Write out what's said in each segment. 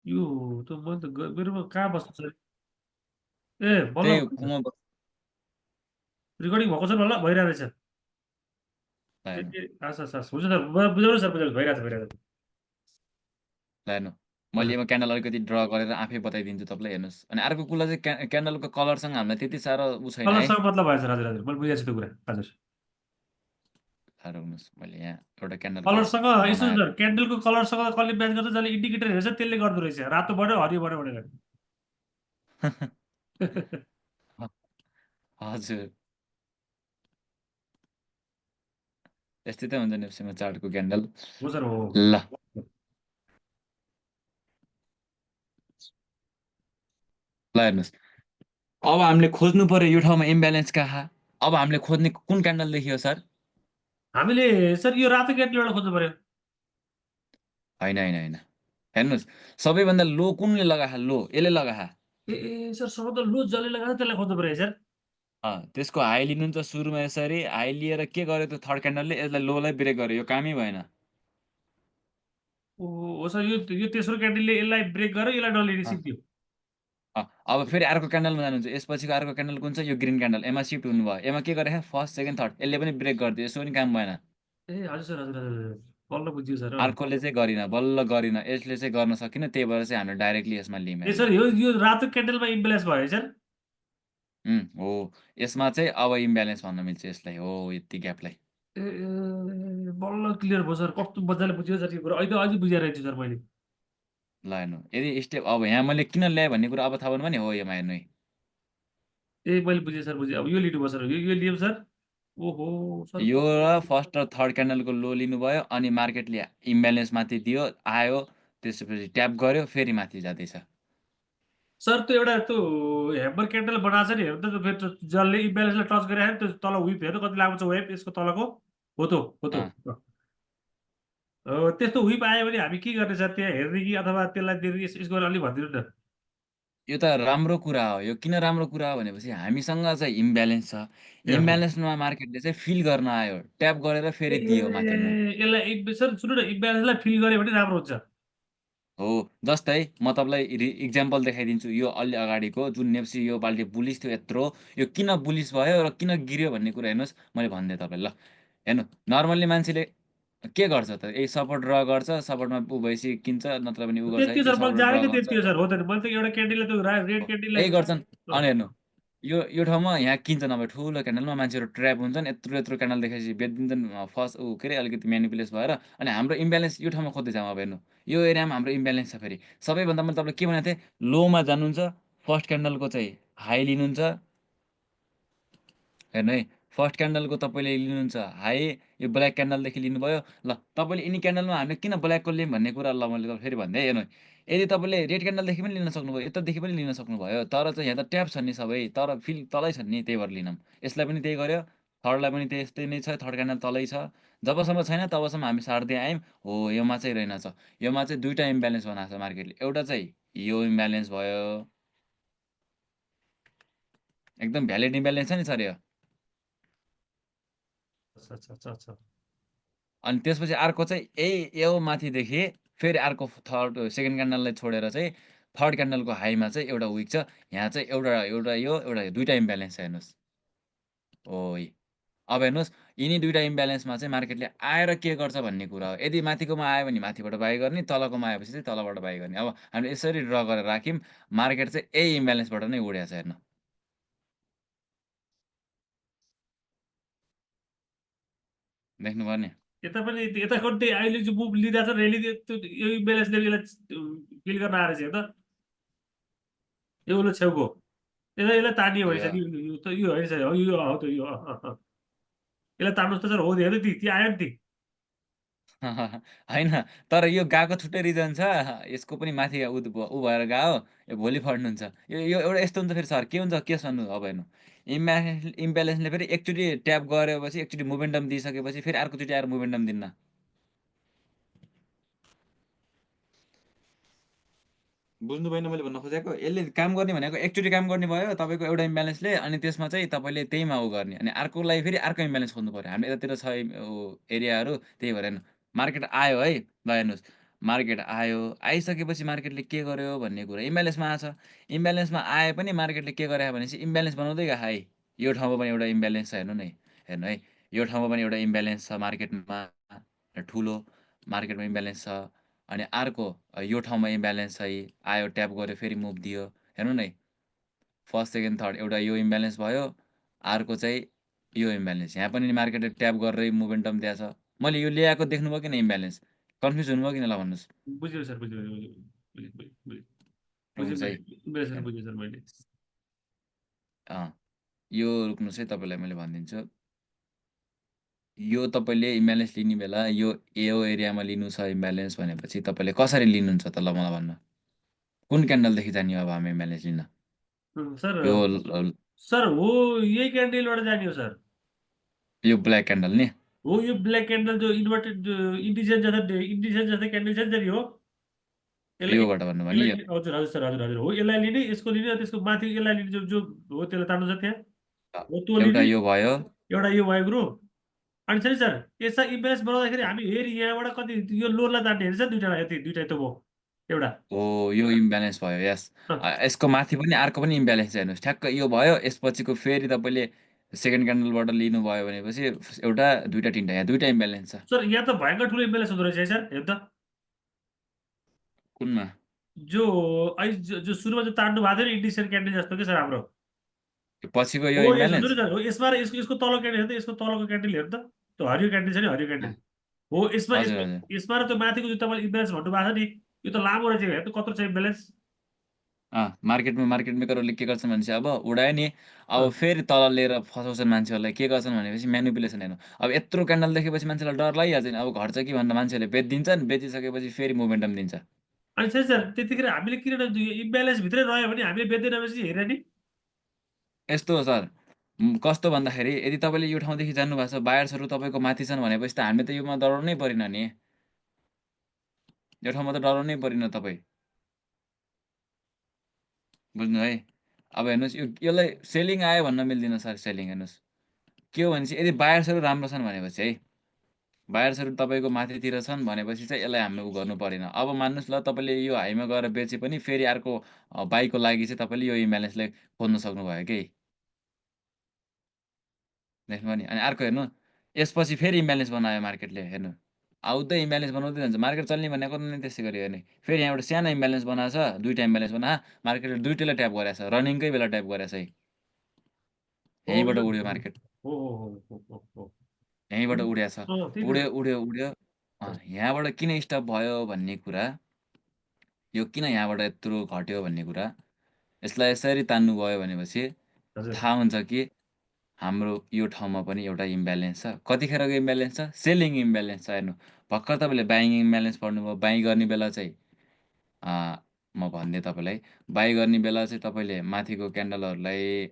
यो त मैले त मेरोमा कहाँ बस्नु छ? ए बल्ल त्यही भएछ। कुमा रिकर्डिङ भएको छ बल्ल भइरहेको रहेछ। ए हेर्नु ए हस् हस् हस् हुन्छ सर बुझाउनु सर बुझाउनु भइरहेको छ भइरहेको छ। हेर्नु मैले हजुर यसमा क्यान्डल अलिकति ड्र गरेर आफै बताइदिन्छु तपाईँलाई हेर्नुहोस्। अनि अर्को कुरा चाहिँ क्यान्डलको कलरसँग हामीलाई त्यति साह्रो ऊ छैन है। कलरसँग मतलब भएछ हजुर हजुर मैले बुझाएको छु त्यो कुरा हजुर। हेर्नुहोस् मैले यहाँ एउटा क्यान्डलको कलरसँग यसो बनाएर सर क्यान्डलको कलरसँग कसले म्याच गर्छ जसले इन्डिकेटर हेर्छ त्यसले गर्दो रहेछ रातो बढ्यो हरियो बढ्यो भनेर। हजुर यस्तै त हुन्छ नेप्सीमा चार्टको क्यान्डल। हो सर हो हो। ल ल हेर्नुहोस्, अब हामीले खोज्नु पर्यो यो ठाउँमा इम्ब्यालेन्स कहाँ। अब हामीले खोज्ने कुन क्यान्डल देखियो सर? हामीले सर यो रातो क्यान्डलबाट खोज्नु पर्यो। होइन होइन होइन, हेर्नुहोस् सबैभन्दा लो कुनले लगा लो यसले लगा। ए सर सबभन्दा लुज जसले लगाएको त्यसलाई खोज्नु पर्यो है सर। त्यसको हाई लिनुहुन्छ सुरुमा यसरी हाई लिएर के गर्यो त्यो थर्ड क्यान्डलले यसलाई लोलाई ब्रेक गर्यो, यो कामै भएन। ओ हो सर यो तेस्रो क्यान्डलले यसलाई ब्रेक गर्यो यसलाई डल्लै अँ, सिक्दियो। अब फेरि अर्को क्यान्डलमा जानुहुन्छ, यसपछिको अर्को क्यान्डल कुन छ? यो ग्रिन क्यान्डल, यसमा सिफ्ट हुनुभयो, यसमा के गरे फर्स्ट सेकेन्ड थर्ड यसले पनि ब्रेक गरिदियो, यसो पनि काम भएन। ए हजुर सर हजुर हजुर हजुर। बल्ल बुझ्यो सर अर्कोले चाहिँ गरिन, बल्ल गरिन, यसले चाहिँ गर्न सकिन, त्यही भएर चाहिँ हामीले डाइरेक्टली यसमा लियौँ ए हेर्नु। सर यो रातो क्यान्डलमा इम्बेलेन्स भयो है सर। हो, यसमा चाहिँ अब इम्ब्यालेन्स भन्न मिल्छ यसलाई, हो यति ग्यापलाई। बल्ल क्लियर भयो सर कस्तो मजाले बुझ्यो सर यो कुरा अहिले अझै बुझिरहेको छु सर मैले। ल हेर्नु, यदि स्टेप अब यहाँ मैले किन ल्याएँ भन्ने कुरा अब थाहा भयो भने हो योमा हेर्नु है। ए मैले बुझेँ सर बुझेँ अब यो लिनुभयो सर यो लियौँ सर। ओहो सर यो र फर्स्ट र थर्ड क्यान्डलको लो लिनुभयो, अनि मार्केटले इम्ब्यालेन्स माथि दियो, आयो, त्यसपछि ट्याप गर्यो, फेरि माथि जाँदैछ। सर त्यो एउटा त्यो हेम्बर क्यान्डल बनाएको छ नि हेर्नु त त्यो फेरि त्यो जसले इम्ब्यालेन्सलाई टच गरिरहेको त्यो तल विप हेर्नु कति लामो छ वेब यसको तलको। हो त अँ, त्यस्तो विप आयो भने हामी के गर्ने सर त्यहाँ हेर्ने कि अथवा त्यसलाई दिने यसको अलिक भनिदिनु न। यो त राम्रो कुरा हो। यो किन राम्रो कुरा हो भनेपछि हामीसँग चाहिँ इम्ब्यालेन्स छ, ए हो। इम्ब्यालेन्समा मार्केटले चाहिँ फिल गर्न आयो, ट्याप गरेर ए फेरि दियो माथि मुभ। यसलाई सर सुन्नु न इम्ब्यालेन्सलाई फिल गऱ्यो भने राम्रो हुन्छ। हो, जस्तै म तपाईँलाई इक्जाम्पल देखाइदिन्छु, यो अलि अगाडिको जुन नेप्सी यो पालि बुलिस थियो यत्रो, यो किन बुलिस भयो र किन गिर्यो भन्ने कुरा हेर्नुहोस्, मैले भनिदिएँ तपाईँलाई। ल हेर्नु, नर्मल्ली मान्छेले के गर्छ त? यही सपोर्ट ड्र गर्छ, सपोर्टमा ऊ भएपछि किन्छ, नत्र भने ऊ गर्छ है, त्यति हो यो सर मैले सपोर्ट ड्र जानेकै गर्छ। त्यति हो सर हो त मैले त एउटा क्यान्डललाई त्यो रेड क्यान्डललाई यही गर्छन्। अनि हेर्नु, यो ठाउँमा यहाँ किन्छ नभए ठुलो क्यान्डलमा मान्छेहरू ट्र्याप हुन्छन्, यत्रो यत्रो क्यान्डल देखाएपछि बेचिदिन्छन्, फर्स्ट ऊ के अरे अलिकति म्यानिपुलेस भएर। अनि हाम्रो इम्ब्यालेन्स यो ठाउँमा खोज्दै जाउँ। अब हेर्नु, यो एरियामा हाम्रो इम्ब्यालेन्स छ फेरि। सबैभन्दा मैले तपाईँलाई के भनेको थिएँ? लोमा जानुहुन्छ, फर्स्ट क्यान्डलको चाहिँ हाई लिनुहुन्छ। हेर्नु है, फर्स्ट क्यान्डलको तपाईँले लिनुहुन्छ हाई, यो ब्ल्याक क्यान्डलदेखि लिनुभयो। ल तपाईँले यिनी क्यान्डलमा हामीले किन ब्ल्याकको लियौँ भन्ने कुरा ल मैले फेरि भन्दै हेर्नु है। यदि तपाईँले रेड क्यान्डलदेखि पनि लिन सक्नुभयो, यतादेखि पनि लिन सक्नुभयो, तर चाहिँ यहाँ त ट्याप छन् नि सबै, तर फिल तलै छन् नि, त्यही भएर लिनौँ। यसलाई पनि त्यही गर्यो, थर्डलाई पनि त्यस्तै नै छ, थर्ड क्यान्डल तलै छ। जबसम्म छैन तबसम्म हामी सार्दै आयौँ। हो, योमा चाहिँ रहेनछ, योमा चाहिँ दुईवटा इम्ब्यालेन्स बनाएको छ मार्केटले। एउटा चाहिँ यो इम्ब्यालेन्स भयो, एकदम भ्यालिड इम्ब्यालेन्स छ नि सर यो। अच्छा अच्छा अच्छा अच्छा। अनि त्यसपछि अर्को चाहिँ यही यो माथिदेखि फेरि अर्को थर्ड सेकेन्ड क्यान्डललाई छोडेर चाहिँ थर्ड क्यान्डलको हाईमा चाहिँ एउटा विक छ। यहाँ चाहिँ एउटा एउटा यो एउटा दुईवटा इम्ब्यालेन्स छ हेर्नुहोस्। ओइ, अब हेर्नुहोस्, यिनी दुईवटा इम्ब्यालेन्समा चाहिँ मार्केटले आएर के गर्छ भन्ने कुरा हो। यदि माथिकोमा आयो भने माथिबाट बाई गर्ने, तलकोमा आएपछि चाहिँ तलबाट बाई गर्ने। अब हामीले यसरी ड्र गरेर राख्यौँ, मार्केट चाहिँ यही इम्ब्यालेन्सबाट नै उडेको छ हेर्नु। देख्नुभयो नि? यता पनि यता कति अहिले जो मुभ लिइरहेको छ रेली त्यो यो इम्ब्यालेन्सले यसलाई फिल गर्न आएर चाहिँ त यो उसले छेउको यसलाई तानियो भने यो चाहिँ यो त यो होइन सर यो हो त यो यसलाई तान्नुहोस् त सर हो हेर्नु ती आयो नि ती। होइन, तर यो गएको छुट्टै रिजन छ। यसको पनि माथि ऊ भएर गयो, यो भोलि फर्नुहुन्छ। यो एउटा यस्तो हुन्छ फेरि सर, के हुन्छ के भन्नु अब हेर्नु, इम्ब्यालेन्सले फेरि एकचोटि ट्याप गरेपछि एकचोटि मोमेन्टम दिइसकेपछि फेरि अर्कोचोटि आएर मोमेन्टम दिन्न। बुझ्नु भएन मैले भन्न खोजेको? यसले काम गर्ने भनेको एकचोटि काम गर्ने भयो तपाईँको एउटा इम्ब्यालेन्सले, अनि त्यसमा चाहिँ तपाईँले त्यहीमा ऊ गर्ने, अनि अर्कोलाई फेरि अर्को इम्ब्यालेन्स खोज्नु पऱ्यो। हाम्रो यतातिर छ एरियाहरू, त्यही भएर हेर्नु, मार्केट आयो है। ल हेर्नुहोस्, मार्केट आयो, आइसकेपछि मार्केटले के गर्यो भन्ने कुरा इम्ब्यालेन्समा आछ। इम्ब्यालेन्समा आए पनि मार्केटले के गर्यो भनेपछि इम्ब्यालेन्स बनाउँदै गयो है। यो ठाउँमा पनि एउटा इम्ब्यालेन्स छ हेर्नु न, हेर्नु है। यो ठाउँमा पनि एउटा इम्ब्यालेन्स छ मार्केटमा, ठुलो मार्केटमा इम्ब्यालेन्स छ। अनि अर्को यो ठाउँमा इम्ब्यालेन्स छ, आयो ट्याप गर्यो फेरि मुभ दियो। हेर्नु न, फर्स्ट सेकेन्ड थर्ड एउटा यो इम्ब्यालेन्स भयो, अर्को चाहिँ यो इम्ब्यालेन्स। यहाँ पनि मार्केटले ट्याप गरेर मोमेन्टम दिएको छ। मैले यो ल्याएको देख्नुभयो किन इम्ब्यालेन्स? कन्फ्युज हुनुभयो किन ल भन्नुहोस्? बुझ्यो सर, बुझ्यो बुझ्यो बुझ्यो बुझ्यो रोक्नुहोस् है। बुझ्यो सर, बुझ्यो सर मैले। अँ, यो रोक्नुहोस् है, तपाईँलाई मैले भनिदिन्छु। यो तपाईँले इम्ब्यालेन्स लिने बेला यो एरियामा लिनु छ इम्ब्यालेन्स भनेपछि तपाईँले कसरी लिनुहुन्छ त ल मलाई भन्नु। कुन क्यान्डलदेखि जाने हो अब हामी इम्ब्यालेन्स लिन? सर यो सर हो यही क्यान्डलबाट जाने हो सर। यो ब्ल्याक क्यान्डल नि? हो यो ब्ल्याक क्यान्डल जो इन्भर्टेड इन्डिसेसन जस्तै क्यान्डल छ नि हो। यसलाई योबाट भन्नुभयो नि? यसलाई हजुर हजुर सर, हजुर हजुर हो। यसलाई लिने, यसको लिने, त्यसको माथि यसलाई लिने, जो जो हो त्यसलाई तान्नु छ त्यहाँ हो, त्यो एउटा लिने। यो भयो। एउटा यो भयो गुरु। अनि छ नि सर, यसमा इम्ब्यालेन्स बनाउँदाखेरि हामी हेरि यहाँबाट कति यो लोनलाई तान्ने हेर्छ दुइटा, यति दुइटा त भयो एउटा। हो, यो इम्ब्यालेन्स भयो, यस। यसको माथि पनि अर्को पनि इम्ब्यालेन्स छ हेर्नुहोस्। ठ्याक्क यो भयो, यसपछिको फेरि तपाईँले सेकेन्ड क्यान्डलबाट लिनुभयो भनेपछि एउटा दुइटा तिनवटा, यहाँ दुइटा इम्ब्यालेन्स छ। सर यहाँ त भयङ्कर ठुलो इम्ब्यालेन्स हुँदो रहेछ है सर, हेर्नु त। कुनमा? जो जो सुरुमा जो तान्नु भएको थियो नि इन्डिसेसन क्यान्डल जस्तो के सर हाम्रो। पछिको यो हो यस इम्ब्यालेन्स? सर हो, यसमा र यसको तल्लो क्यान्डल हेर्नु त, यसको तल्लोको क्यान्डल हेर्नु त, त्यो हरियो क्यान्डल छ नि, हरियो क्यान्डल हो। यसमा हजुर यसमा हजुर। यसमा र त्यो माथिको जो तपाईँले इम्ब्यालेन्स भन्नु भएको छ नि, यो त लामो रहेछ। हेर्नु कत्रो छ इम्ब्यालेन्स। मार्केट मेकरहरूले के गर्छन् भनेपछि अब उडायो नि, अब अँ, फेरि तल लिएर फसाउँछन् मान्छेहरूलाई। के गर्छन् भनेपछि म्यानिपुलेसन हेर्नु। अब यत्रो क्यान्डल देखेपछि मान्छेलाई डर लागिहाल्छ नि, अब घट्छ कि भनेर मान्छेहरूले बेचिदिन्छन्, बेचिसकेपछि फेरि मोमेन्टम दिन्छ। अनि सर त्यतिखेर हामीले किन इम्ब्यालेन्स भित्रै रह्यो भने हामीले बेच्दैन रहेपछि हेरेर नि। यस्तो हो सर, कस्तो भन्दाखेरि यदि तपाईँले यो ठाउँदेखि जानुभएको छ, बायर्सहरू तपाईँको माथि छन् भनेपछि त हामी त योमा डराउनै परेन नि। यो ठाउँमा त डराउनै परेन तपाईँ, बुझ्नु है। अब हेर्नुहोस्, यसलाई सेलिङ आयो भन्न मिल्दैन सर। सेलिङ हेर्नुहोस् के हो भनेपछि यदि बायर्सहरू राम्रो छन् भनेपछि है, बायर्सहरू तपाईँको माथितिर छन् भनेपछि चाहिँ यसलाई हामीले उ गर्नु परेन। अब मान्नुहोस् ल, तपाईँले यो हाईमा गएर बेचे पनि फेरि अर्को बाईको लागि चाहिँ तपाईँले यो इम्ब्यालेन्सलाई खोज्न सक्नुभयो कि, देख्नुभयो नि। अनि अर्को हेर्नु, यसपछि फेरि इम्ब्यालेन्स बनायो मार्केटले, हेर्नु आउँदै इम्ब्यालेन्स बनाउँदै जान्छ। मार्केट चल्ने भनेको नै त्यसै गरी हेर्ने। फेरि यहाँबाट सानो इम्ब्यालेन्स बनाएको छ, दुइटा इम्ब्यालेन्स मार्केटले दुइटैलाई ट्याप गरेको छ, रनिङकै बेला ट्याप गरेको छ है। हो यहीँबाट यो उड्यो मार्केट, हो हो हो हो हो यहीँबाट उड्या छ। त्यही त उड्यो सर। उड्यो उड्यो। यहाँबाट किन स्टप भयो भन्ने कुरा, यो किन यहाँबाट यत्रो घट्यो भन्ने कुरा, यसलाई यसरी तान्नु भयो भनेपछि हजुर थाहा हुन्छ कि हाम्रो यो ठाउँमा पनि एउटा इम्ब्यालेन्स छ। कतिखेरको इम्ब्यालेन्स छ? सेलिङ इम्ब्यालेन्स छ। हेर्नु, भर्खर तपाईँले बाइङ इम्ब्यालेन्स पढ्नुभयो। बाइ गर्ने बेला चाहिँ म भनिदिएँ तपाईँलाई, बाइ गर्ने बेला चाहिँ तपाईँले माथिको क्यान्डलहरूलाई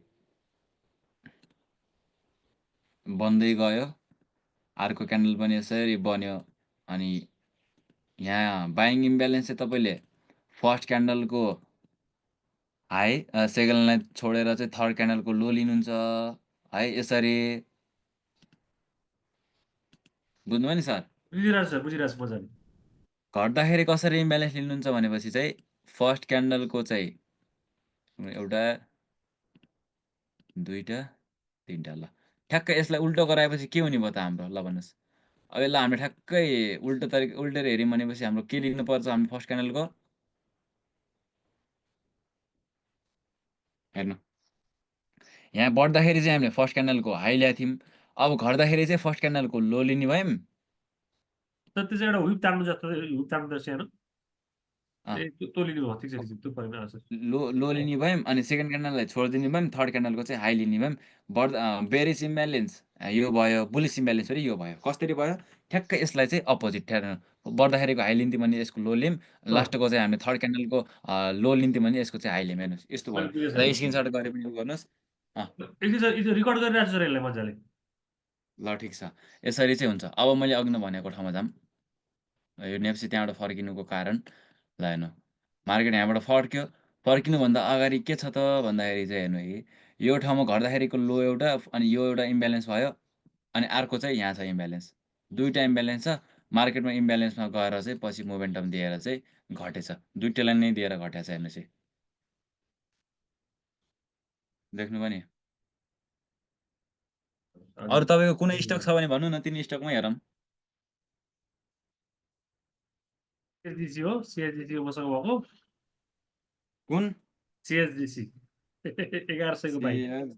बन्दै गयो, अर्को क्यान्डल पनि यसरी बन्यो। अनि यहाँ बाइङ इम्ब्यालेन्स चाहिँ तपाईँले फर्स्ट क्यान्डलको हाई, सेकेन्डलाई छोडेर चाहिँ थर्ड क्यान्डलको लो लिनुहुन्छ है, यसरी। बुझ्नुभयो नि सर? बुझिरहेको छ, बुझिरहेको छु मजाले। घट्दाखेरि कसरी इम्ब्यालेन्स लिनुहुन्छ भनेपछि चाहिँ फर्स्ट क्यान्डलको चाहिँ एउटा दुइटा तिनवटा, ल ठ्याक्कै यसलाई उल्टो गराएपछि के हुने भयो त हाम्रो, ल भन्नुहोस्। अब यसलाई हामीले ठ्याक्कै उल्टेर हेऱ्यौँ भनेपछि हाम्रो के लिनुपर्छ? हामी फर्स्ट क्यान्डलको हेर्नु, यहाँ बढ्दाखेरि चाहिँ हामीले फर्स्ट क्यान्डलको हाई ल्याएको थियौँ। अब घट्दाखेरि चाहिँ फर्स्ट क्यान्डलको लो लिने भयौँ। तर त्यो चाहिँ एउटा हुइप तान्नु जस्तो, हुइप तान्नु जस्तो सानो अँ, त्यो लिनु भयो, ठिक छ ठिक छ, त्यो परेन हजुर। लो लिने भयौँ। अनि सेकेन्ड क्यान्डललाई छोडिदिने भयौँ, थर्ड क्यान्डलको चाहिँ हाई लिने भयौँ। बेरिस इम्ब्यालेन्स यो भयो, बुलिस इम्ब्यालेन्स पनि यो भयो। कसरी भयो? ठ्याक्कै यसलाई चाहिँ अपोजिट बढ्दाखेरिको हाई लिन्थ्यौँ भने यसको लो लियौँ, अँ, लास्टको चाहिँ हामीले थर्ड क्यान्डलको लो लिन्थ्यौँ भने यसको चाहिँ हाई लियौँ। हेर्नुहोस् यस्तो भयो। अहिले पुगेछ ल नि। स्क्रिनसट गरेर पनि यो गर्नुहोस्। एकछिन सर, यो रिकर्ड गरिरहेको छु सर यसलाई मजाले। ल ठिक छ, यसरी चाहिँ हुन्छ। अब मैले अघि नै भनेको ठाउँमा जाऊँ। यो नेप्सी त्यहाँबाट फर्किनुको कारण, ल हेर्नु, मार्केट यहाँबाट फर्क्यो। फर्किनुभन्दा अगाडि के छ त भन्दाखेरि चाहिँ हेर्नु है, यो ठाउँमा घट्दाखेरिको लो एउटा, अनि यो एउटा इम्ब्यालेन्स भयो। अनि अर्को चाहिँ यहाँ छ इम्ब्यालेन्स, दुईवटा इम्ब्यालेन्स छ। मार्केटमा इम्ब्यालेन्समा गएर चाहिँ पछि मोमेन्टम दिएर चाहिँ घटेछ। दुईटैलाई नै दिएर घटेको छ हेर्नुहोस् है। देख्नुभयो नि? अरू तपाईँको कुनै स्टक छ भने भन्नु न, तिनी स्टकमै हेरौँ। सिएचजिसी हो, सिएचजिसी मसँग भएको कुन? सिएचजिसी 1100 को बाइक।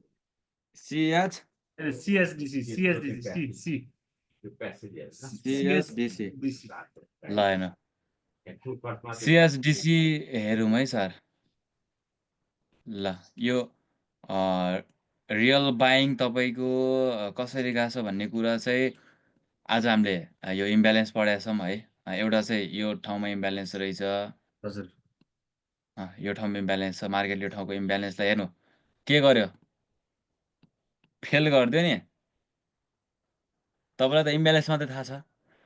सिएच सिएचडिसी सिएचडिसी सी सिएचडिसी सिएचडिसी ल हेर्नु, सिएचडिसी हेरौँ है सर। ल यो रियल बाइङ तपाईँको कसरी गएको छ भन्ने कुरा चाहिँ आज हामीले यो इम्ब्यालेन्स पढाएको छौँ है। एउटा चाहिँ यो ठाउँमा इम्ब्यालेन्स रहेछ, हजुर यो ठाउँमा इम्ब्यालेन्स छ, मार्केटले यो ठाउँको इम्ब्यालेन्सलाई हेर्नु के गर्यो, फेल गरिदियो नि। तपाईँलाई त इम्ब्यालेन्स मात्रै थाहा छ,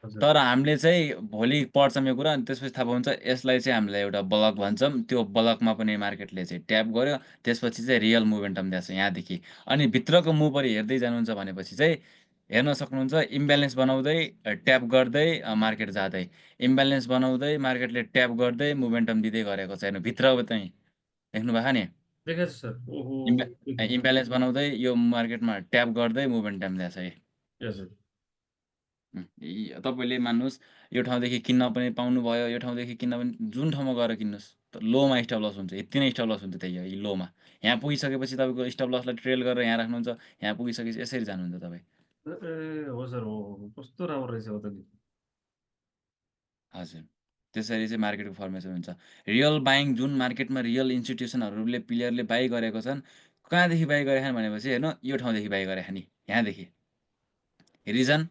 हजुर तर हामीले चाहिँ भोलि पढ्छौँ यो कुरा, अनि त्यसपछि थाहा पाउँछ यसलाई चाहिँ हामीलाई एउटा ब्लक भन्छौँ। त्यो ब्लकमा पनि मार्केटले चाहिँ ट्याप गर्यो, त्यसपछि चाहिँ रियल मोमेन्टम दिएको छ यहाँदेखि। अनि भित्रको मुभरि हेर्दै जानुहुन्छ भनेपछि चाहिँ हेर्न सक्नुहुन्छ, इम्ब्यालेन्स बनाउँदै ट्याप गर्दै मार्केट जाँदै, इम्ब्यालेन्स बनाउँदै मार्केटले ट्याप गर्दै मोमेन्टम दिँदै गरेको छ। हेर्नु भित्र चाहिँ देख्नु भएको नि, देखेँ सर। ओहो इम्ब्यालेन्स बनाउँदै यो मार्केटमा ट्याप गर्दै मोमेन्टम दिएको छ है। हजुर तपाईँले मान्नुहोस् यो ठाउँदेखि किन्न पनि पाउनुभयो, यो ठाउँदेखि किन्न पनि जुन ठाउँमा गएर किन्नुहोस्, लोमा स्टप लस हुन्छ, यति नै स्टप लस हुन्छ त्यही हो, यी लोमा। यहाँ पुगिसकेपछि तपाईँको स्टप लसलाई ट्रेल गरेर यहाँ राख्नुहुन्छ, यहाँ पुगिसकेपछि यसरी जानुहुन्छ तपाईँ। ए हो सर हो कस्तो राम्रो रहेछ हो त नि। हजुर, त्यसरी चाहिँ मार्केटको फर्मेसन हुन्छ। रियल बाइङ जुन मार्केटमा रियल इन्स्टिट्युसनहरूले प्लेयरले बाई गरेको छन्, कहाँदेखि बाई गरेका छन् भनेपछि हेर्नु यो ठाउँदेखि बाई गरेका नि, यहाँदेखि। रिजन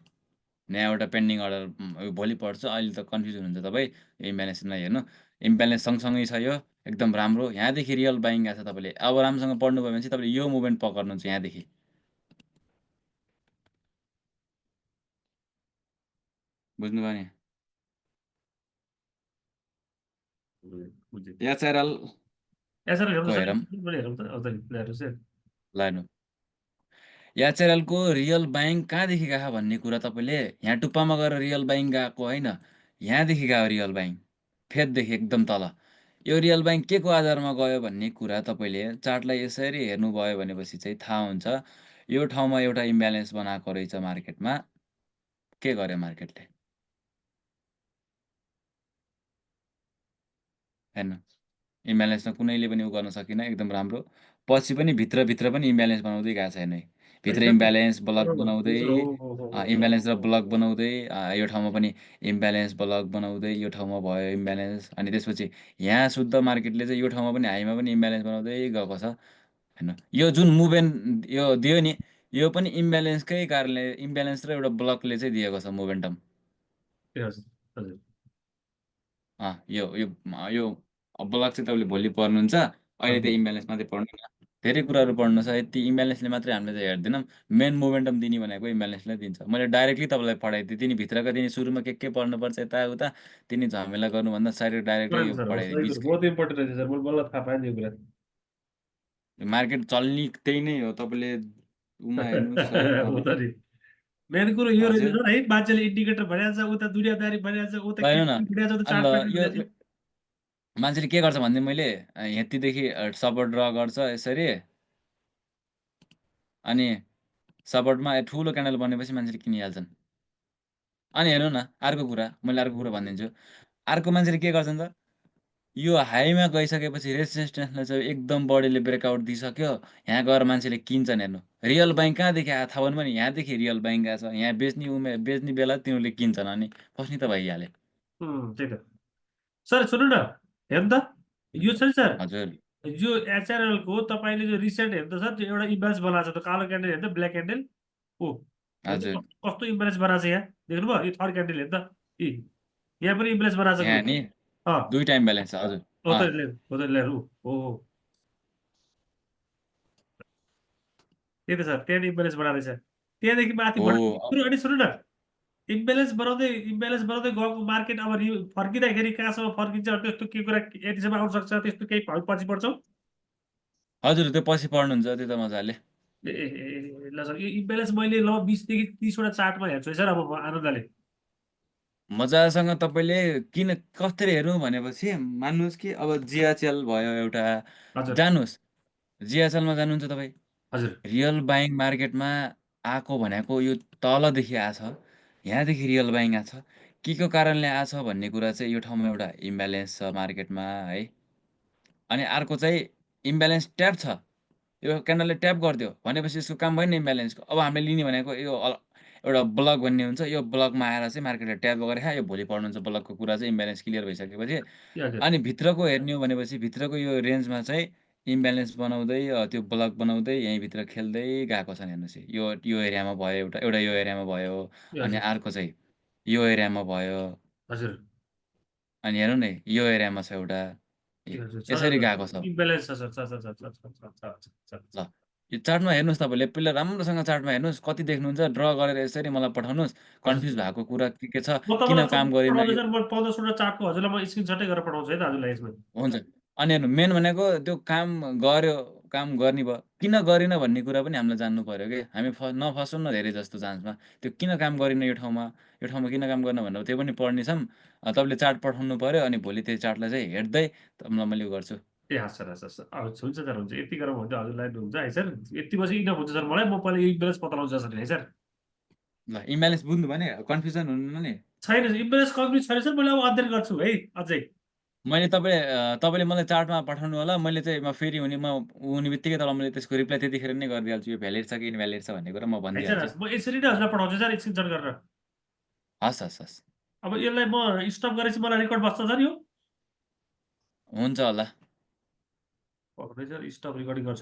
यहाँ एउटा पेन्डिङ अर्डर भोलि पढ्छ, अहिले त कन्फ्युजन हुन्छ तपाईँ। इम्ब्यालेन्समा हेर्नु, इम्ब्यालेन्स सँगसँगै छ यो एकदम राम्रो, यहाँदेखि रियल बाइङ गएको छ। तपाईँले अब राम्रोसँग पढ्नुभयो भने चाहिँ तपाईँले यो मुभमेन्ट पक्र्नुहुन्छ यहाँदेखि। बुझ्नुभयो नि? बुझेँ एचआरएल यसरी हेर्नु को सर हेरौँ, पनि हेरौँ त अब त हेर्नुहोस् है। ल हेर्नु एचआरएलको रियल बाइङ कहाँदेखि गएको भन्ने कुरा तपाईँले यहाँ टुप्पामा गएर रियल बाइङ गएको होइन, यहाँदेखि गयो रियल बाइङ, फेददेखि एकदम तल। यो रियल बाइङ के को आधारमा गयो भन्ने कुरा तपाईँले चार्टलाई यसरी हेर्नुभयो भनेपछि चाहिँ थाहा हुन्छ। यो ठाउँमा एउटा इम्ब्यालेन्स बनाएको रहेछ मार्केटमा, के गर्यो मार्केटले हेर्नु, इम्ब्यालेन्समा कुनैले पनि उ गर्न सकिन, एकदम राम्रो। पछि पनि भित्रभित्र पनि इम्ब्यालेन्स बनाउँदै गएको छैन है, भित्र इम्ब्यालेन्स ब्लक बनाउँदै इम्ब्यालेन्स र ब्लक बनाउँदै यो ठाउँमा पनि इम्ब्यालेन्स ब्लक बनाउँदै यो ठाउँमा भयो इम्ब्यालेन्स। अनि त्यसपछि यहाँ शुद्ध मार्केटले चाहिँ यो ठाउँमा पनि हाईमा पनि इम्ब्यालेन्स बनाउँदै गएको छ। हेर्नु यो जुन मुभमेन्ट यो दियो नि, यो पनि इम्ब्यालेन्सकै कारणले, इम्ब्यालेन्स र एउटा ब्लकले चाहिँ दिएको छ मोमेन्टम। हजुर हजुर यो यो यो ब्लक चाहिँ तपाईँले भोलि पढ्नुहुन्छ, अहिले त इम्ब्यालेन्स मात्रै पढ्नु न। धेरै कुराहरू पढ्नु छ, यति इम्ब्यालेन्सले मात्रै हामीले चाहिँ हेर्दैनौँ। मेन मोमेन्टम दिने भनेको इम्ब्यालेन्सले दिन्छ। मैले डाइरेक्टली तपाईँलाई पढाइदिएँ, तिनी भित्रका तिनी सुरुमा के पढ्नुपर्छ यताउता तिनी झमेला गर्नुभन्दा साइड डाइरेक्टली यो सर हो पढाइदिएँ सही कुरो बिचकै। बहुत इम्पोर्टेन्ट रहेछ सर मैले बल्ल थाहा पाएँ नि यो कुरा। मार्केट चल्ने त्यही नै हो, तपाईँले उमा हेर्नुहोस् है हो त नि मेन कुरो यो रहेछ हजुर सर है, मान्छेले इन्डिकेटर भनिहाल्छ, उता दुनियाँदारी भनिहाल्छ, उता ल के हेर्नु न, भनिहाल्छ, उता अनि चार्ट ल प्याटर्न यो भनिहाल्छ। मान्छेले के गर्छ भन्दै मैले यतिदेखि सपोर्ट ड्र गर्छ यसरी, अनि सपोर्टमा ठुलो क्यान्डल बनेपछि मान्छेले किनिहाल्छन्। अनि हेर्नु न अर्को कुरा, मैले अर्को कुरा भनिदिन्छु। अर्को मान्छेले के गर्छन् त, यो हाईमा गइसकेपछि रेसिस्टेन्सलाई चाहिँ एकदम बढीले ब्रेकआउट दिइसक्यो, यहाँ गएर मान्छेले किन्छन्। हेर्नु रियल बाइङ कहाँदेखि आयो थाहा भन्नु पनि, यहाँदेखि रियल बाइङ गएको छ, यहाँ बेच्ने बेला तिनीहरूले किन्छन्, अनि फस्ने त भइहाल्यो। त्यही त सर सुन्नु न, हेर्नु त यो छ नि सर, हजुर यो एचआरएल को तपाईँले जो रिसेन्ट हेर्नु त सर, त्यो एउटा इमेज बनाएको छ त कालो क्यान्डल हेर्नु त, ब्ल्याक क्यान्डल हो हेर्नु हजुर त कस्तो इम्प्रेस बनाएको छ यहाँ, देख्नुभयो यो थर्ड क्यान्डल हेर्नु त यहाँ पनि इम्प्रेस बनाएको छ यहाँ कुरो। नि अँ दुईटा इम्ब्यालेन्स छ। हजुर हो त लिएर हो त लिएर हो हो त्यही त सर त्यहाँ इम्प्रेस बनाएको रहेछ, त्यहाँदेखि माथि हो कुरो। अनि सुन्नु न, इम्ब्यालेन्स बनाउँदै गएको मार्केट अब फर्किँदाखेरि कहाँसम्म फर्किन्छ त्यस्तो के कुरा यतिसम्म आउन सक्छ, त्यस्तो केही पछि पर्छौँ। हजुर त्यो पछि पढ्नुहुन्छ त्यो त मजाले। ल सर यो इम्ब्यालेन्स मैले ल 20 देखि 30 वटा चार्टमा हेर्छु है सर अब म आनन्दले। मजासँग तपाईँले किन कसरी हेर्नु भनेपछि मान्नुहोस् कि अब जिएचएल भयो एउटा, हजुर जानुहोस् जिएचएलमा जानुहुन्छ तपाईँ, हजुर रियल बाइङ मार्केटमा आएको भनेको यो तलदेखि आछ, यहाँदेखि रियल बाइङ आछ। के को कारणले आछ भन्ने कुरा चाहिँ यो ठाउँमा एउटा इम्ब्यालेन्स छ मार्केटमा है। अनि अर्को चाहिँ इम्ब्यालेन्स ट्याप छ। यो क्यान्डलले ट्याप गरिदियो भनेपछि यसको काम भयो नि इम्ब्यालेन्सको। अब हामीले लिने भनेको यो एउटा ब्लक भन्ने हुन्छ, यो ब्लकमा आएर चाहिँ मार्केटले ट्याप गरेर यो भोलि पढ्नुहुन्छ ब्लकको कुरा चाहिँ इम्ब्यालेन्स क्लियर भइसकेपछि। हजुर अनि भित्रको हेर्ने हो भनेपछि भित्रको यो रेन्जमा चाहिँ इम्ब्यालेन्स बनाउँदै त्यो ब्लक बनाउँदै यहीँभित्र खेल्दै गएको छ हेर्नुहोस्। यो एरियामा भयो एउटा एउटा यो एरियामा भयो, अनि हजुर अर्को चाहिँ यो एरियामा भयो, हजुर अनि हेर्नु न यो एरियामा छ एउटा। हजुर छ यसरी गएको छ। इम्ब्यालेन्स छ सर, छ। ल यो चार्टमा हेर्नुहोस्, तपाईँले पहिला राम्रोसँग चार्टमा हेर्नुहोस्, कति देख्नुहुन्छ ड्र गरेर यसरी मलाई पठाउनुहोस्। हजुर कन्फ्युज सर, भएको कुरा के छ, म किन तपाईँलाई काम सबै गरेन पठाउँछु यो। सर। म 15-16 चार्टको हजुरलाई म स्क्रिनसटै गरेर पठाउँछु है त हजुरलाई यसमा। हुन्छ। अनि हेर्नु मेन भनेको त्यो काम गर्यो, काम गर्ने भयो, किन गरेन भन्ने कुरा पनि हामीलाई जान्नु पर्यो कि। हामी नफसौँ न धेरै जस्तो चान्समा। त्यो किन काम गरेन यो ठाउँमा किन काम गर्न भनेर त्यो पनि पढ्ने छौँ। तपाईँले चार्ट पठाउनु पर्यो, अनि भोलि त्यो चार्टलाई चाहिँ हेर्दै तपाईँलाई मैले उयो गर्छु। ए हस् सर, हस् सर, हुन्छ सर, हुन्छ। यति गरेर हुन्छ हजुरलाई हुन्छ है सर। यति बजी इनफ हुन्छ सर मलाई। म पहिला इम्ब्यालेन्स पत्ता लगाउँछु सर है सर। ल इम्ब्यालेन्स बुझ्नु भने कन्फ्युजन हुनु नि। छैन इम्ब्यालेन्स कम्प्लिट छैन सर। मैले अब अध्ययन गर्छु है अझै। मैले तपाईँले मलाई चार्टमा पठाउनु होला, मैले चाहिँ म फेरि म हुने बित्तिकै तपाईँलाई मैले त्यसको रिप्लाई त्यतिखेर नै गरिदिइहाल्छु, यो भ्यालिड छ कि इनभ्यालिड छ भन्ने कुरा म है सर, भनिदिइहाल्छु। हस्, म यसरी नै हजुरलाई पठाउँछु सर स्क्रिनसट गरेर। हस् हस् हस्। अब यसलाई म स्टप गरेपछि मलाई रेकर्ड बस्छ सर यो? हुन्छ होला। सर स्टप रेकर्डिङ गर्छु।